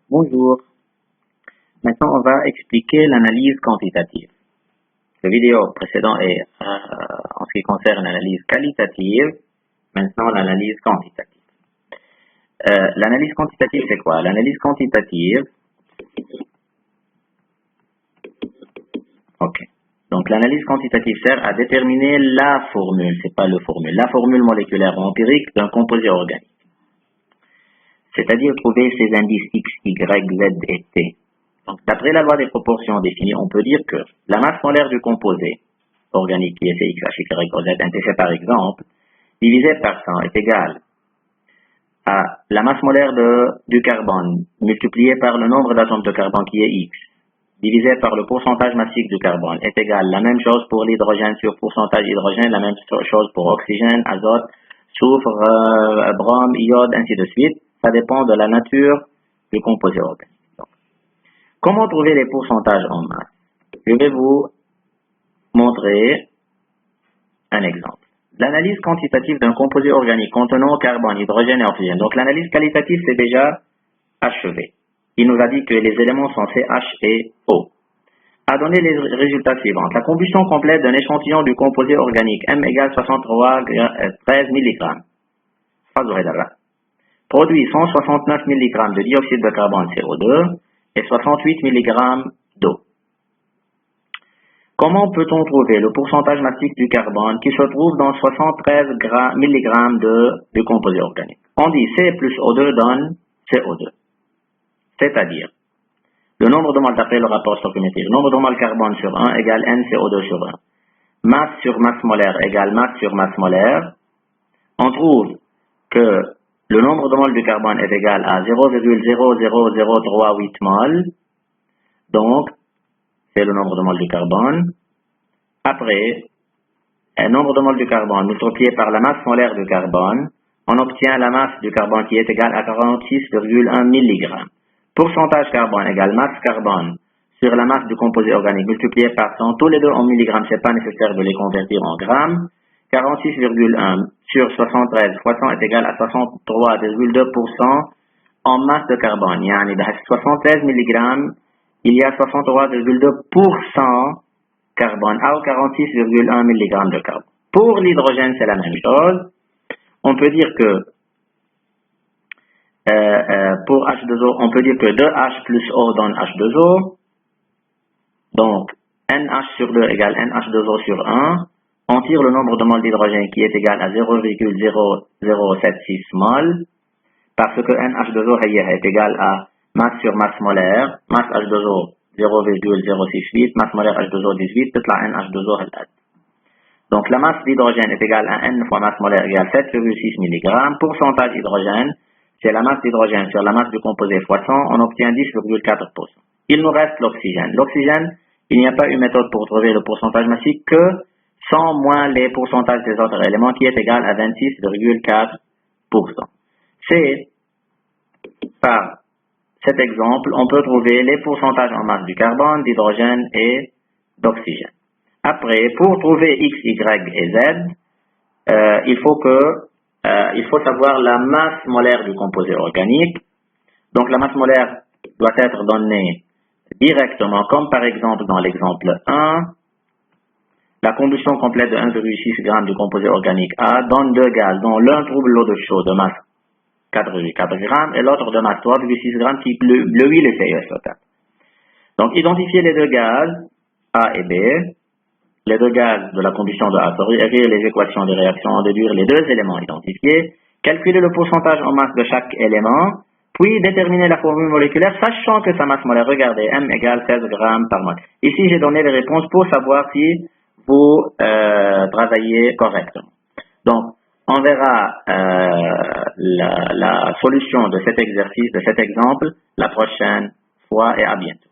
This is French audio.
Bonjour. Maintenant, on va expliquer l'analyse quantitative. La vidéo précédente est en ce qui concerne l'analyse qualitative. Maintenant, l'analyse quantitative. L'analyse quantitative, c'est quoi? L'analyse quantitative. Ok. Donc, l'analyse quantitative sert à déterminer la formule, c'est pas le formule, la formule moléculaire ou empirique d'un composé organique. C'est-à-dire trouver ses indices X, Y, Z et T. Donc, d'après la loi des proportions définies, on peut dire que la masse molaire du composé organique qui est CX, HY, Z, NTC par exemple, divisé par 100 est égal à la masse molaire du carbone multiplié par le nombre d'atomes de carbone qui est X, divisé par le pourcentage massique du carbone est égal. La même chose pour l'hydrogène sur pourcentage hydrogène, la même chose pour oxygène, azote, soufre, brome, iode, ainsi de suite. Ça dépend de la nature du composé organique. Donc, comment trouver les pourcentages en masse? Je vais vous montrer un exemple. L'analyse quantitative d'un composé organique contenant carbone, hydrogène et oxygène. Donc l'analyse qualitative, c'est déjà achevé. Il nous a dit que les éléments sont CH et O. A donné les résultats suivants. La combustion complète d'un échantillon du composé organique M égale 13 mg. Produit 169 mg de dioxyde de carbone CO2 et 68 mg d'eau. Comment peut-on trouver le pourcentage massique du carbone qui se trouve dans 73 mg du composé organique? On dit C plus O2 donne CO2. C'est-à dire, le nombre de moles, d'après le rapport stoichiométrique, le nombre de moles carbone sur 1 égale NCO2 sur 1. Masse sur masse molaire égale masse sur masse molaire. On trouve que le nombre de moles du carbone est égal à 0,00038 moles. Donc, c'est le nombre de moles du carbone. Après, un nombre de moles du carbone multiplié par la masse molaire du carbone, on obtient la masse du carbone qui est égale à 46,1 mg. Pourcentage carbone égale masse carbone sur la masse du composé organique multiplié par 100, tous les deux en milligrammes, c'est pas nécessaire de les convertir en grammes. 46,1 sur 73 fois 100 est égal à 63,2% en masse de carbone. Yani, dans 73 mg, il y a 63,2% carbone, ou 46,1 mg de carbone. Pour l'hydrogène, c'est la même chose. On peut dire que pour H2O, on peut dire que 2H plus O donne H2O. Donc, NH sur 2 égale NH2O sur 1. On tire le nombre de moles d'hydrogène qui est égal à 0,0076 moles. Parce que NH2O est égal à masse sur masse molaire. Masse H2O 0,068, masse molaire H2O 18, toute la NH2O est. Donc, la masse d'hydrogène est égale à N fois masse molaire égale 7,6 mg. Pourcentage hydrogène, c'est la masse d'hydrogène sur la masse du composé fois 100, on obtient 10,4%. Il nous reste l'oxygène. L'oxygène, il n'y a pas une méthode pour trouver le pourcentage massique que 100 moins les pourcentages des autres éléments qui est égal à 26,4%. C'est par cet exemple, on peut trouver les pourcentages en masse du carbone, d'hydrogène et d'oxygène. Après, pour trouver X, Y et Z, il faut savoir la masse molaire du composé organique. Donc, la masse molaire doit être donnée directement, comme par exemple dans l'exemple 1, la combustion complète de 1,6 g du composé organique A donne deux gaz, dont l'un trouble l'eau de chaud de masse 4,4 g et l'autre de masse 3,6 g qui bleuit le CeSO4. Donc, identifier les deux gaz, A et B, les deux gaz de la combustion de A, écrire les équations des réactions, déduire les deux éléments identifiés, calculer le pourcentage en masse de chaque élément, puis déterminer la formule moléculaire, sachant que sa masse molaire, regardez, M égale 16 g par mol. Ici, j'ai donné les réponses pour savoir si vous travaillez correctement. Donc, on verra la solution de cet exercice, de cet exemple, la prochaine fois et à bientôt.